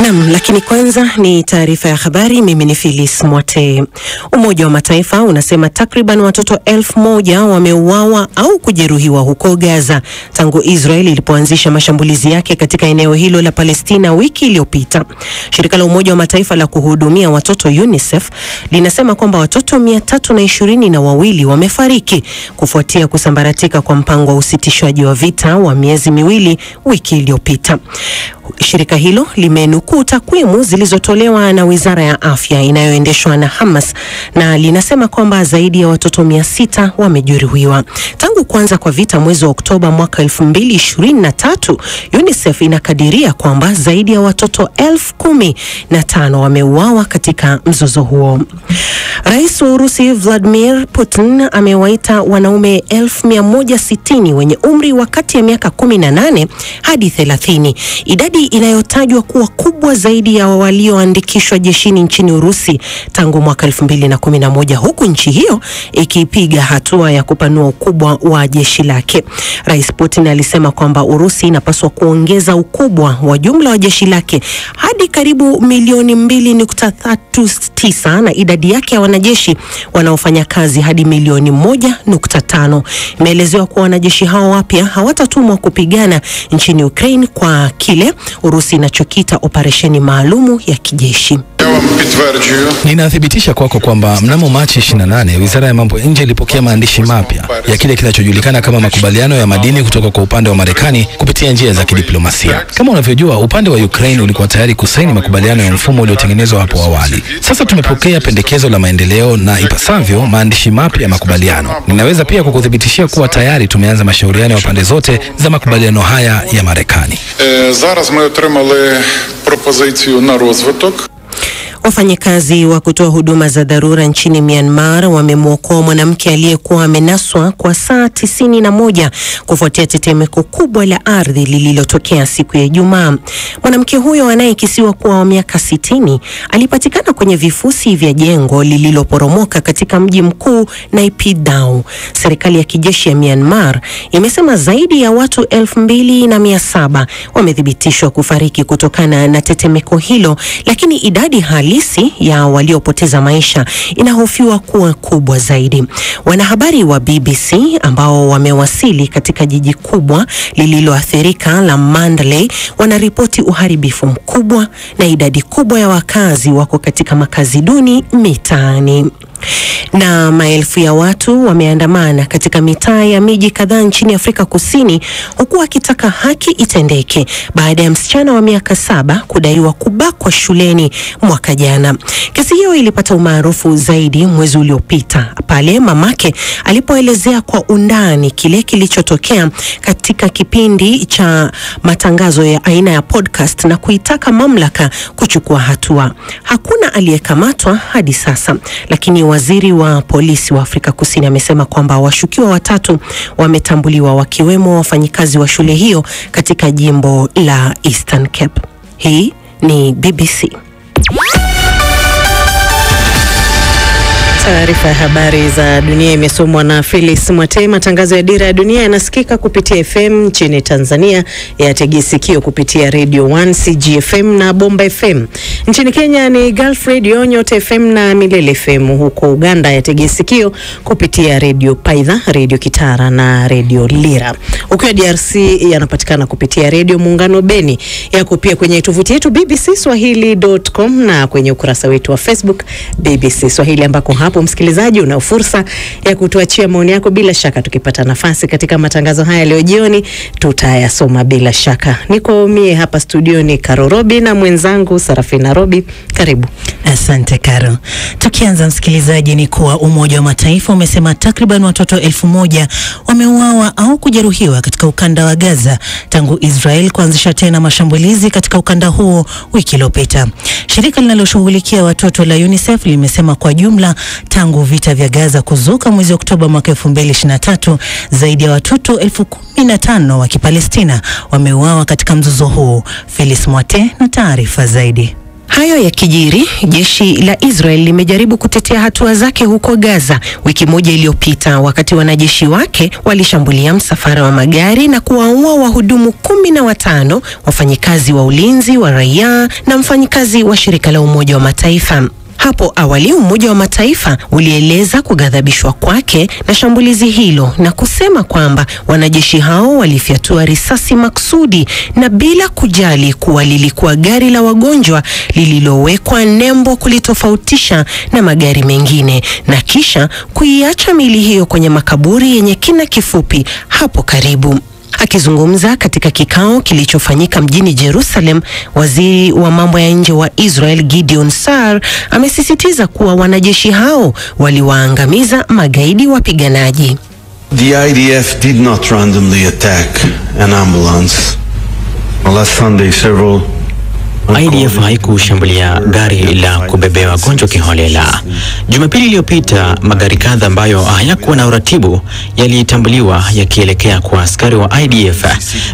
Naam, lakini kwanza ni taarifa ya habari. Mimi ni Phyllis Mwate. Umoja wa Mataifa unasema takriban watoto 1000 wameuawa au kujeruhiwa huko Gaza tangu Israeli ilipoanzisha mashambulizi yake katika eneo hilo la Palestina wiki iliyopita. Shirika la Umoja wa Mataifa la kuhudumia watoto UNICEF linasema kwamba watoto 322 wamefariki kufuatia kusambaratika kwa mpango wa usitishwaji wa vita wa miezi miwili wiki iliyopita. Shirika hilo limenukuu takwimu zilizotolewa na Wizara ya Afya inayoendeshwa na Hamas na linasema kwamba zaidi ya watoto 600 wamejeruhiwa. Tangu kuanza kwa vita mwezi wa Oktoba mwaka 2023, UNICEF inakadiria kwamba zaidi ya watoto 10,015 wameuawa katika mzozo huo. Rais wa Urusi Vladimir Putin amewaita wanaume 1160 wenye umri wa kati ya miaka 18 hadi 30. Idadi inayotajwa kuwa kubwa zaidi ya walioandikishwa jeshini nchini Urusi tangu mwaka 2011, huku nchi hiyo ikipiga hatua ya kupanua ukubwa wa jeshi lake. Rais Putin alisema kwamba Urusi inapaswa kuongeza ukubwa wa jumla wa jeshi lake hadi karibu milioni 2.39 na idadi yake ya wanajeshi wanaofanya kazi hadi milioni 1.5. Imeelezewa kuwa wanajeshi hao wapya hawatatumwa kupigana nchini Ukraine kwa kile Urusi inachokita operesheni maalumu ya kijeshi. Ninathibitisha kwamba mnamo Machi 28 Wizara ya Mambo ya Nje ilipokea maandishi mapya ya kile kinachojulikana kama makubaliano ya madini kutoka kwa upande wa Marekani kupitia njia za kidiplomasia. Kama unavyojua, upande wa Ukraine ulikuwa tayari kusaini makubaliano ya mfumo uliotengenezwa hapo awali. Sasa tumepokea pendekezo la maendeleo na ipasavyo maandishi mapya ya makubaliano. Ninaweza pia kukuthibitishia kuwa tayari tumeanza mashauriano ya pande zote za makubaliano haya ya Marekani. Зараз ми отримали пропозицію на розвиток. Wafanyakazi wa kutoa huduma za dharura nchini Myanmar wamemwokoa mwanamke aliyekuwa amenaswa kwa saa 91 kufuatia tetemeko kubwa la ardhi lililotokea siku ya Ijumaa. Mwanamke huyo anayekisiwa kuwa wa miaka 60 alipatikana kwenye vifusi vya jengo lililoporomoka katika mji mkuu Naypyidaw. Serikali ya kijeshi ya Myanmar imesema zaidi ya watu 2700 wamethibitishwa kufariki kutokana na tetemeko hilo, lakini idadi halisi ya waliopoteza maisha inahofiwa kuwa kubwa zaidi. Wanahabari wa BBC ambao wamewasili katika jiji kubwa lililoathirika la Mandalay wanaripoti uharibifu mkubwa na idadi kubwa ya wakazi wako katika makazi duni mitaani. Na maelfu ya watu wameandamana katika mitaa ya miji kadhaa nchini Afrika Kusini huku wakitaka haki itendeke baada ya msichana wa miaka 7 kudaiwa kubakwa shuleni mwaka jana. Kesi hiyo ilipata umaarufu zaidi mwezi uliopita pale mamake alipoelezea kwa undani kile kilichotokea katika kipindi cha matangazo ya aina ya podcast na kuitaka mamlaka kuchukua hatua. Hakuna aliyekamatwa hadi sasa, lakini waziri wa polisi wa Afrika Kusini amesema kwamba washukiwa 3 wametambuliwa, wakiwemo wafanyikazi wa shule hiyo katika jimbo la Eastern Cape. Hii ni BBC. Taarifa ya habari za dunia imesomwa na Phyllis Mwate. Matangazo ya Dira ya Dunia yanasikika kupitia FM nchini Tanzania ya Tegi Sikio kupitia Radio 1 CGFM na Bomba FM. Nchini Kenya ni Gulf Radio, Nyota FM na Milele FM. Huko Uganda ya Tegi Sikio kupitia Radio Paidha, Radio Kitara na Radio Lira. Ukiwa DRC yanapatikana kupitia Radio Muungano Beni. Yako pia kwenye tovuti yetu bbcswahili.com na kwenye ukurasa wetu wa Facebook BBC Swahili, ambako hapo msikilizaji una fursa ya kutuachia maoni yako. Bila shaka tukipata nafasi katika matangazo haya leo jioni tutayasoma bila shaka. Niko mie hapa studioni Karo Robi na mwenzangu Sarafina Robi. Karibu. Asante Karo. Tukianza msikilizaji, ni kuwa Umoja wa Mataifa umesema takriban watoto 1000 wameuawa au kujeruhiwa katika ukanda wa Gaza tangu Israel kuanzisha tena mashambulizi katika ukanda huo wiki iliyopita. Shirika linaloshughulikia watoto la UNICEF limesema kwa jumla tangu vita vya Gaza kuzuka mwezi Oktoba mwaka 2023, zaidi ya watoto 15,000 wa Kipalestina wameuawa katika mzozo huu. Phyllis Mwate na taarifa zaidi. Hayo yakijiri, jeshi la Israel limejaribu kutetea hatua zake huko Gaza wiki moja iliyopita, wakati wanajeshi wake walishambulia msafara wa magari na kuwaua wahudumu 15, wafanyikazi wa ulinzi wa raia na mfanyikazi wa shirika la Umoja wa Mataifa. Hapo awali Umoja wa Mataifa ulieleza kughadhabishwa kwake na shambulizi hilo na kusema kwamba wanajeshi hao walifyatua risasi maksudi na bila kujali kuwa lilikuwa gari la wagonjwa lililowekwa nembo kulitofautisha na magari mengine, na kisha kuiacha miili hiyo kwenye makaburi yenye kina kifupi hapo karibu. Akizungumza katika kikao kilichofanyika mjini Jerusalem, waziri wa mambo ya nje wa Israel Gideon Saar amesisitiza kuwa wanajeshi hao waliwaangamiza magaidi wapiganaji. The IDF did not randomly attack an ambulance. Last Sunday several IDF haikushambulia gari la kubebea wagonjwa kiholela. Jumapili iliyopita magari kadha ambayo hayakuwa na uratibu yalitambuliwa yakielekea kwa askari wa IDF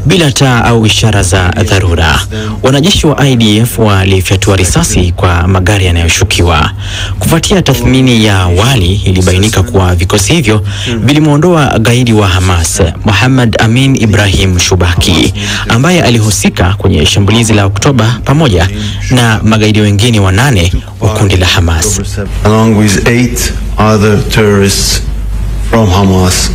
bila taa au ishara za dharura. Wanajeshi wa IDF walifyatua risasi kwa magari yanayoshukiwa. Kufuatia tathmini ya awali, ilibainika kuwa vikosi hivyo vilimuondoa gaidi wa Hamas Muhammad Amin Ibrahim Shubaki ambaye alihusika kwenye shambulizi la Oktoba pamoja na magaidi wengine 8 wa kundi la Hamas. Along with 8 other terrorists from Hamas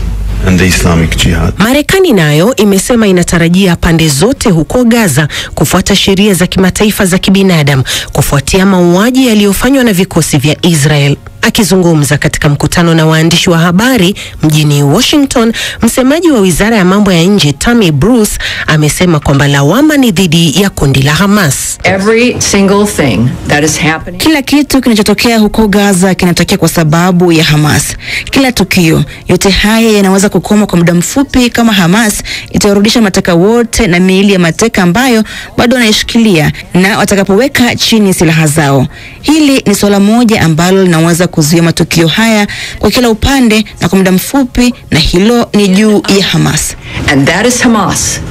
and the Islamic Jihad. Marekani nayo imesema inatarajia pande zote huko Gaza kufuata sheria za kimataifa za kibinadamu kufuatia mauaji yaliyofanywa na vikosi vya Israel. Akizungumza katika mkutano na waandishi wa habari mjini Washington, msemaji wa Wizara ya Mambo ya Nje Tammy Bruce amesema kwamba lawama ni dhidi ya kundi la Hamas. Every single thing that is happening. Kila kitu kinachotokea huko Gaza kinatokea kwa sababu ya Hamas. Kila tukio, yote haya yanaweza kukoma kwa muda mfupi kama Hamas itawarudisha mateka wote na miili ya mateka ambayo bado wanaishikilia na watakapoweka chini silaha zao. Hili ni swala moja ambalo linaweza kuzuia matukio haya kwa kila upande na kwa muda mfupi, na hilo ni juu ya Hamas. And that is Hamas.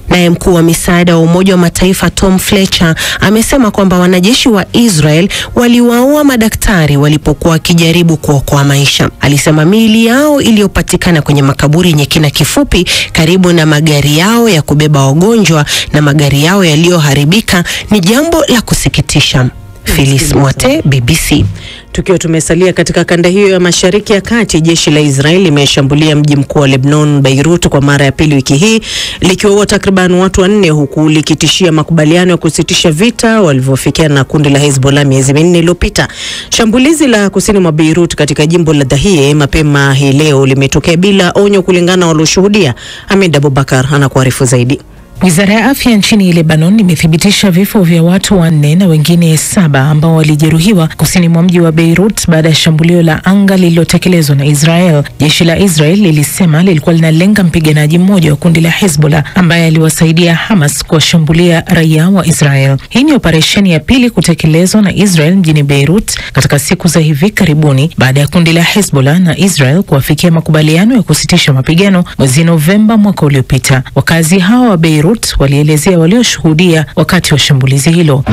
Naye mkuu wa misaada wa Umoja wa Mataifa Tom Fletcher amesema kwamba wanajeshi wa Israel waliwaua madaktari walipokuwa wakijaribu kuokoa maisha. Alisema miili yao iliyopatikana kwenye makaburi yenye kina kifupi karibu na magari yao ya kubeba wagonjwa na magari yao yaliyoharibika ni jambo la kusikitisha. Phyllis Mwate, BBC. Tukiwa tumesalia katika kanda hiyo ya Mashariki ya Kati, jeshi la Israeli limeshambulia mji mkuu wa Lebanon, Beirut, kwa mara ya pili wiki hii, likiwaua takriban watu 4 huku likitishia makubaliano ya kusitisha vita walivyofikia na kundi la Hezbollah miezi 4 iliyopita. Shambulizi la kusini mwa Beirut katika jimbo la Dahie mapema hii leo limetokea bila onyo kulingana na walioshuhudia. Ahmed Abubakar anakuarifu zaidi. Wizara ya afya nchini Lebanon imethibitisha vifo vya watu 4 na wengine 7 ambao walijeruhiwa kusini mwa mji wa Beirut baada ya shambulio la anga lililotekelezwa na Israel. Jeshi la Israel lilisema lilikuwa linalenga mpiganaji mmoja wa kundi la Hezbollah ambaye aliwasaidia Hamas kuwashambulia raia wa Israel. Hii ni operesheni ya pili kutekelezwa na Israel mjini Beirut katika siku za hivi karibuni baada ya kundi la Hezbollah na Israel kuwafikia makubaliano ya kusitisha mapigano mwezi Novemba mwaka uliopita. Wakazi hawa wa Beirut walielezea walioshuhudia wakati wa shambulizi hilo.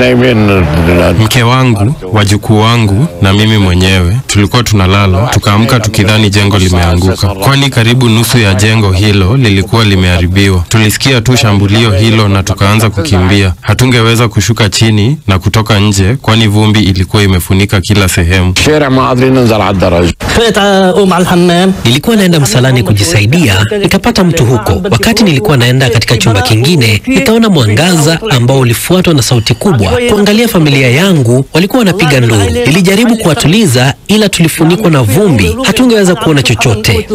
Mke wangu, wajukuu wangu na mimi mwenyewe tulikuwa tunalala, tukaamka tukidhani jengo limeanguka, kwani karibu nusu ya jengo hilo lilikuwa limeharibiwa. Tulisikia tu shambulio hilo na tukaanza kukimbia. Hatungeweza kushuka chini na kutoka nje kwani vumbi ilikuwa imefunika kila sehemu. Nilikuwa naenda msalani kujisaidia, nikapata mtu huko. Wakati nilikuwa naenda katika chumba kingine, nikaona mwangaza ambao ulifuatwa na sauti kubwa. Kuangalia familia yangu, walikuwa wanapiga nduru. Nilijaribu kuwatuliza ila tulifunikwa na vumbi. Hatungeweza kuona chochote.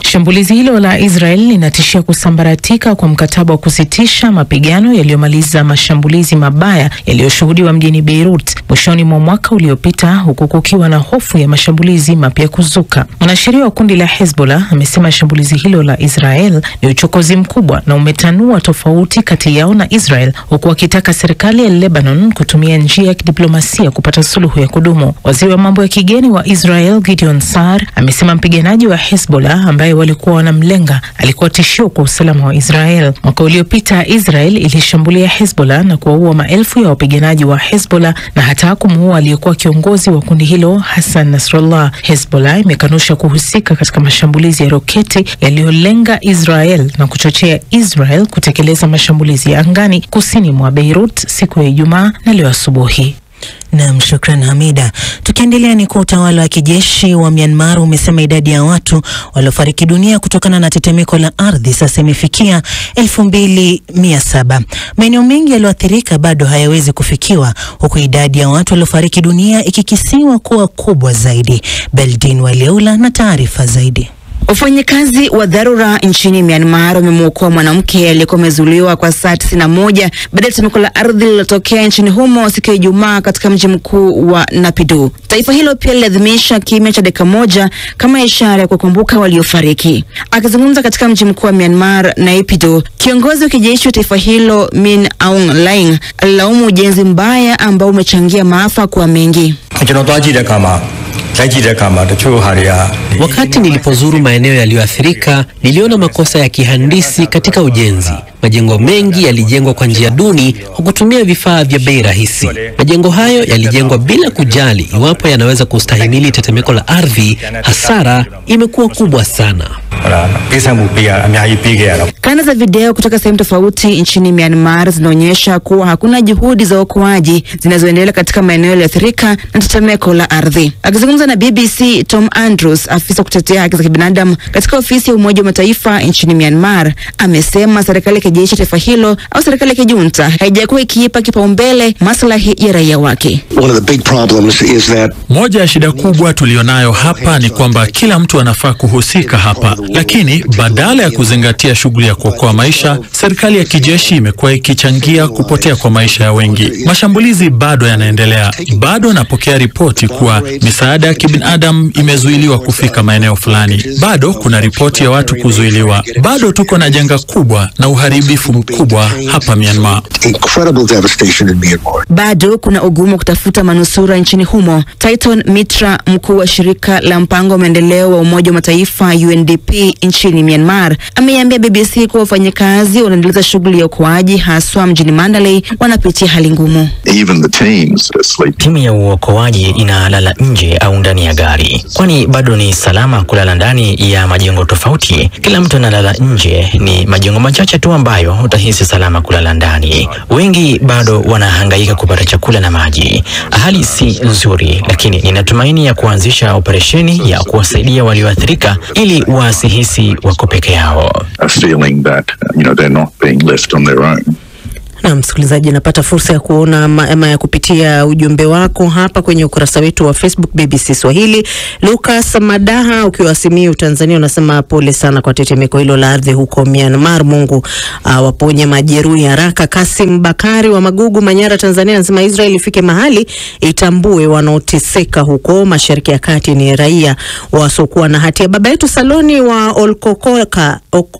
Shambulizi hilo la Israel linatishia kusambaratika kwa mkataba wa kusitisha mapigano yaliyomaliza mashambulizi mabaya yaliyoshuhudiwa mjini Beirut mwishoni mwa mwaka uliopita, huku kukiwa na hofu ya mashambulizi mapya kuzuka. Mwanasheria wa kundi la Hezbollah amesema shambulizi hilo la Israel ni uchokozi mkubwa na umetanua tofauti kati yao na Israel, huku wakitaka serikali ya Lebanon kutumia njia ya kidiplomasia kupata suluhu ya kudumu. Waziri wa mambo ya kigeni wa Israel Gideon Saar amesema mpiganaji wa Hezbollah ambaye walikuwa wanamlenga alikuwa tishio kwa usalama wa Israel. Mwaka uliopita Israel ilishambulia Hezbollah na kuwaua maelfu ya wapiganaji wa Hezbollah na hata kumuua aliyekuwa kiongozi wa kundi hilo Hassan Nasrallah. Hezbollah imekanusha kuhusika katika mashambulizi ya roketi yaliyolenga Israel na kuchochea Israel kutekeleza mashambulizi ya angani kusini mwa Beirut siku ya Ijumaa na leo asubuhi. Naam, shukran Hamida. Tukiendelea ni kwa utawala wa kijeshi wa Myanmar umesema idadi ya watu waliofariki dunia kutokana na tetemeko la ardhi sasa imefikia 2700. Maeneo mengi yaliyoathirika bado hayawezi kufikiwa, huku idadi ya watu waliofariki dunia ikikisiwa kuwa kubwa zaidi. Beldin Waliaula na taarifa zaidi. Wafanyakazi wa dharura nchini Myanmar wamemwokoa mwanamke aliyekuwa amezuiliwa kwa saa 91 baada ya tetemeko la ardhi lililotokea nchini humo siku ya Ijumaa katika mji mkuu wa Naypyidaw. Taifa hilo pia liliadhimisha kimya cha dakika moja kama ishara ya kukumbuka waliofariki. Akizungumza katika mji mkuu wa Myanmar, Naypyidaw, kiongozi wa kijeshi wa taifa hilo Min Aung Hlaing alilaumu ujenzi mbaya ambao umechangia maafa kwa mengi. Wakati nilipozuru maeneo yaliyoathirika, niliona makosa ya kihandisi katika ujenzi. Majengo mengi yalijengwa kwa njia duni kwa kutumia vifaa vya bei rahisi. Majengo hayo yalijengwa bila kujali iwapo yanaweza kustahimili tetemeko la ardhi. Hasara imekuwa kubwa sana. Kanda za video kutoka sehemu tofauti nchini Myanmar zinaonyesha kuwa hakuna juhudi za uokoaji zinazoendelea katika maeneo yaliyoathirika na tetemeko la ardhi. Akizungumza na BBC, Tom Andrews, afisa kutetea haki za kibinadamu katika ofisi ya Umoja wa Mataifa nchini Myanmar, amesema serikali ya kijeshi taifa hilo au serikali ya kijunta haijakuwa ikiipa kipaumbele maslahi ya raia wake. Moja ya shida kubwa tulionayo hapa ni kwamba kila mtu anafaa kuhusika hapa, lakini badala ya kuzingatia shughuli ya kuokoa maisha, serikali ya kijeshi imekuwa ikichangia kupotea kwa maisha ya wengi. Mashambulizi bado yanaendelea. Bado napokea ripoti kuwa misaada ya kibinadamu imezuiliwa kufika maeneo fulani. Bado kuna ripoti ya watu kuzuiliwa. Bado tuko na janga kubwa na uharibifu mkubwa hapa Myanmar. Bado kuna ugumu kutafuta manusura nchini humo. Titon Mitra, mkuu wa shirika la mpango wa maendeleo wa Umoja wa Mataifa UNDP nchini Myanmar, ameiambia BBC kuwa wafanyakazi wanaendeleza shughuli ya uokoaji haswa mjini Mandalay wanapitia hali ngumu. Timu ya uokoaji inalala nje au ndani ya gari, kwani bado ni salama kulala ndani ya majengo tofauti. Kila mtu analala nje, ni majengo machache tu ambayo utahisi salama kulala ndani. Wengi bado wanahangaika kupata chakula na maji. Hali si nzuri, lakini ninatumaini ya kuanzisha operesheni ya kuwasaidia walioathirika ili wasihisi wako peke yao. Na msikilizaji, napata fursa ya kuona ama ya kupitia ujumbe wako hapa kwenye ukurasa wetu wa Facebook BBC Swahili. Lucas Madaha ukiwa Simiyu Tanzania unasema pole sana kwa tetemeko hilo la ardhi huko Myanmar. Mungu waponye majeruhi haraka. Kasim Bakari wa Magugu, Manyara, Tanzania anasema Israel ifike mahali itambue wanaoteseka huko Mashariki ya Kati ni raia wasokuwa na hatia. Baba yetu Saloni wa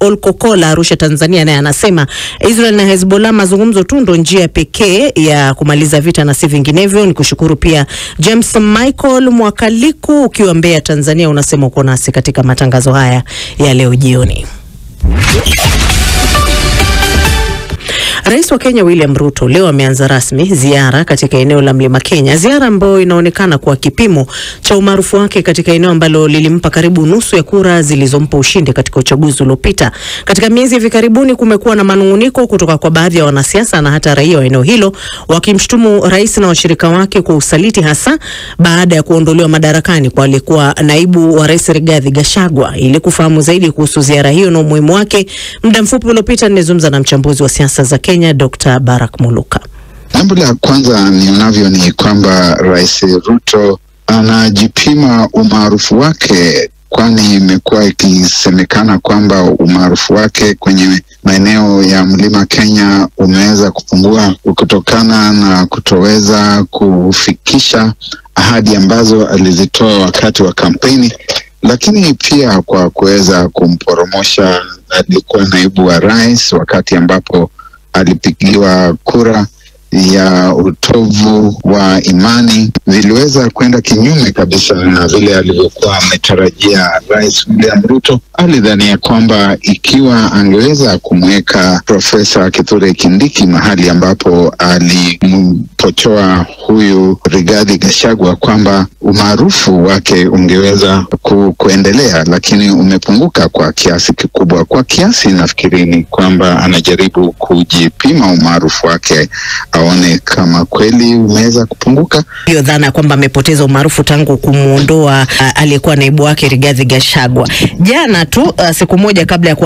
Olkokola, Arusha, Tanzania, naye anasema Israel na Hezbollah mazungumzo tu ndo njia pekee ya kumaliza vita na si vinginevyo. Nikushukuru pia James Michael Mwakaliku ukiwa Mbeya, Tanzania, unasema uko nasi katika matangazo haya ya leo jioni. Rais wa Kenya William Ruto leo ameanza rasmi ziara katika eneo la Mlima Kenya, ziara ambayo inaonekana kuwa kipimo cha umaarufu wake katika eneo ambalo lilimpa karibu nusu ya kura zilizompa ushindi katika uchaguzi uliopita. Katika miezi hivi karibuni kumekuwa na manunguniko kutoka kwa baadhi ya wanasiasa na hata raia wa eneo hilo wakimshtumu rais na washirika wake kwa usaliti, hasa baada ya kuondolewa madarakani kwa aliyekuwa naibu wa rais Rigathi Gachagua. Ili kufahamu zaidi kuhusu ziara hiyo na umuhimu wake, muda mfupi uliopita nimezungumza na mchambuzi wa siasa za Kenya Dr. Barak Muluka. Jambo la kwanza nionavyo ni kwamba Rais Ruto anajipima umaarufu wake, kwani imekuwa ikisemekana kwamba umaarufu wake kwenye maeneo ya Mlima Kenya umeweza kupungua kutokana na kutoweza kufikisha ahadi ambazo alizitoa wakati wa kampeni, lakini pia kwa kuweza kumporomosha alikuwa naibu wa rais wakati ambapo alipigiwa kura ya utovu wa imani viliweza kwenda kinyume kabisa na vile alivyokuwa ametarajia Rais William Ruto. Alidhania kwamba ikiwa angeweza kumweka Profesa Kithure Kindiki mahali ambapo alimpotoa huyu Rigathi Gachagua, kwamba umaarufu wake ungeweza kuendelea, lakini umepunguka kwa kiasi kikubwa. Kwa kiasi nafikiri ni kwamba anajaribu kujipima umaarufu wake, aone kama kweli umeweza kupunguka. Hiyo dhana kwamba amepoteza umaarufu tangu kumuondoa aliyekuwa naibu wake Rigathi Gachagua. Jana tu siku moja kabla ya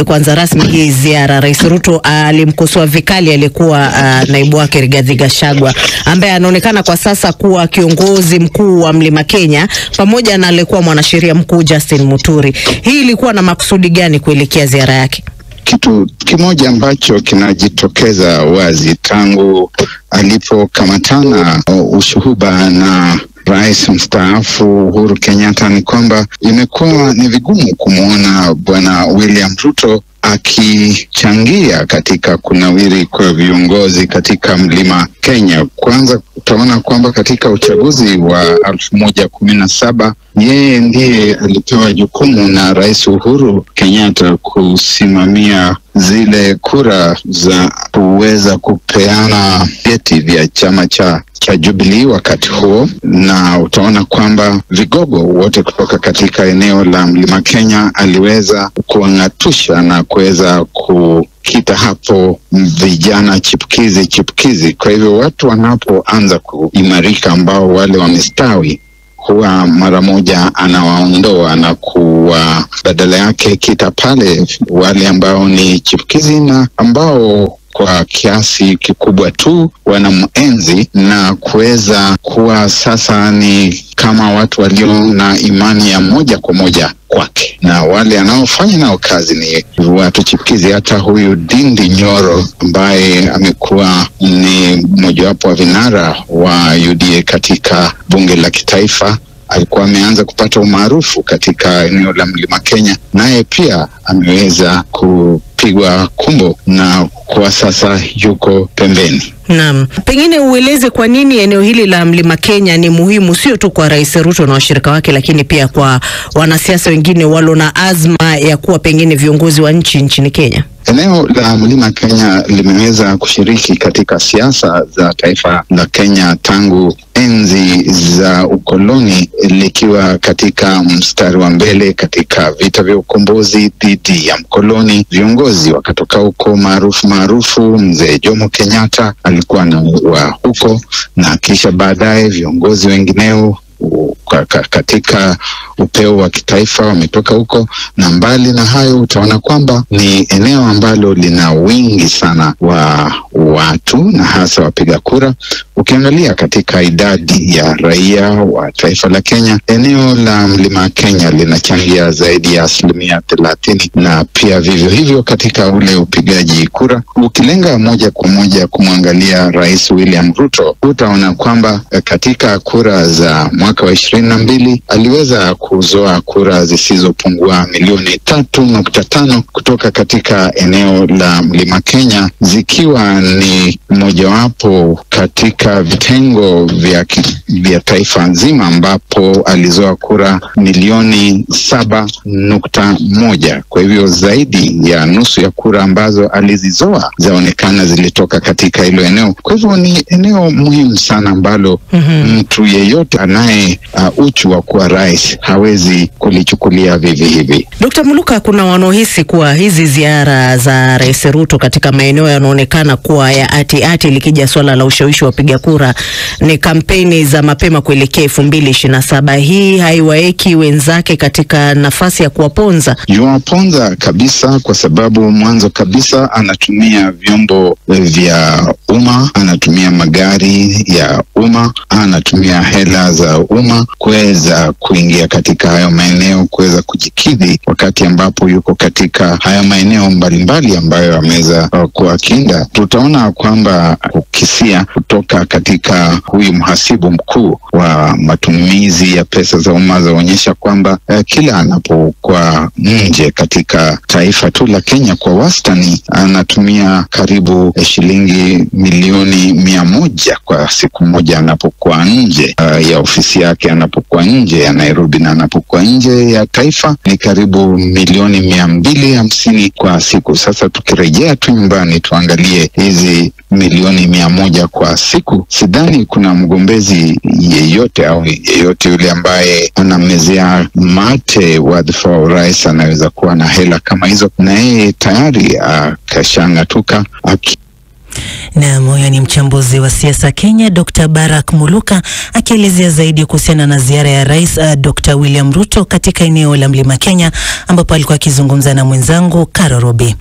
kuanza rasmi hii ziara, Rais Ruto alimkosoa vikali aliyekuwa naibu wake Rigathi Gachagua, ambaye anaonekana kwa sasa kuwa kiongozi mkuu wa Mlima Kenya, pamoja na aliyekuwa mwanasheria mkuu Justin Muturi. Hii ilikuwa na makusudi gani kuelekea ziara yake? Kitu kimoja ambacho kinajitokeza wazi tangu alipokamatana ushuhuba na Rais mstaafu Uhuru Kenyatta ni kwamba imekuwa ni vigumu kumwona Bwana William Ruto akichangia katika kunawiri kwa viongozi katika Mlima Kenya. Kwanza utaona kwamba katika uchaguzi wa 2017 yeye ndiye alipewa jukumu na Rais Uhuru Kenyatta kusimamia zile kura za kuweza kupeana vyeti vya chama cha Jubilee wakati huo, na utaona kwamba vigogo wote kutoka katika eneo la Mlima Kenya aliweza kuang'atusha na kuweza kukita hapo vijana chipukizi. Kwa hivyo watu wanapoanza kuimarika, ambao wale wamestawi, huwa mara moja anawaondoa na kuwa badala yake kita pale wale ambao ni chipukizi na ambao kwa kiasi kikubwa tu wanamuenzi na kuweza kuwa sasa ni kama watu walio na imani ya moja kwa moja kwake, na wale anaofanya nao kazi ni watu chipukizi. Hata huyu Ndindi Nyoro ambaye amekuwa ni mojawapo wa vinara wa UDA katika bunge la kitaifa, alikuwa ameanza kupata umaarufu katika eneo la Mlima Kenya, naye pia ameweza kupigwa kumbo na kwa sasa yuko pembeni. Naam, pengine ueleze kwa nini eneo hili la Mlima Kenya ni muhimu, sio tu kwa Rais Ruto na washirika wake, lakini pia kwa wanasiasa wengine walio na azma ya kuwa pengine viongozi wa nchini Kenya. Eneo la Mlima Kenya limeweza kushiriki katika siasa za taifa la Kenya tangu enzi za ukoloni, likiwa katika mstari wa mbele katika vita vya ukombozi dhidi ya mkoloni. Viongozi wakatoka huko maarufu, mzee Jomo Kenyatta alikuwa na wa huko, na kisha baadaye viongozi wengineo katika upeo wa kitaifa wametoka huko. Na mbali na hayo, utaona kwamba ni eneo ambalo lina wingi sana wa watu na hasa wapiga kura. Ukiangalia katika idadi ya raia wa taifa la Kenya, eneo la Mlima Kenya linachangia zaidi ya 30%, na pia vivyo hivyo katika ule upigaji kura. Ukilenga moja kwa moja kumwangalia Rais William Ruto, utaona kwamba katika kura za mwaka wa 22 aliweza kuzoa kura zisizopungua milioni 3.5 kutoka katika eneo la Mlima Kenya, zikiwa ni mojawapo katika vitengo vya taifa nzima ambapo alizoa kura milioni 7.1. Kwa hivyo zaidi ya nusu ya kura ambazo alizizoa zaonekana zilitoka katika hilo eneo. Kwa hivyo ni eneo muhimu sana ambalo mtu yeyote anaye uchu wa kuwa rais hawezi kulichukulia vivi hivi. Dr. Muluka, kuna wanaohisi kuwa hizi ziara za Rais Ruto katika maeneo yanaonekana kuwa ya ati likija swala la ushawishi wa wapiga kura ni kampeni za mapema kuelekea 2027. Hii haiwaeki wenzake katika nafasi ya kuwaponza? Yuwaponza kabisa, kwa sababu mwanzo kabisa anatumia vyombo vya umma, anatumia magari ya umma, anatumia hela za umma kuweza kuingia katika hayo maeneo, kuweza kujikidhi wakati ambapo yuko katika haya maeneo mbalimbali ambayo ameweza kuakinda. Tutaona kwamba kutoa kukisia kutoka katika huyu mhasibu mkuu wa matumizi ya pesa za umma zaonyesha kwamba kila anapokuwa nje katika taifa tu la Kenya kwa wastani anatumia karibu shilingi milioni 100 kwa siku moja anapokuwa nje ya ofisi yake, anapokuwa nje ya Nairobi, na anapokuwa nje ya taifa ni karibu milioni 250 kwa siku. Sasa tukirejea tu nyumbani tuangalie hizi milioni 100 kwa siku, sidhani kuna mgombezi yeyote au yeyote yule ambaye anamezea mate wadhifa wa urais anaweza kuwa na hela kama hizo, na yeye tayari akashang'atuka. Na huyo ni mchambuzi wa siasa Kenya Dr. Barak Muluka akielezea zaidi kuhusiana na ziara ya Rais Dr. William Ruto katika eneo la Mlima Kenya, ambapo alikuwa akizungumza na mwenzangu Karo Robi.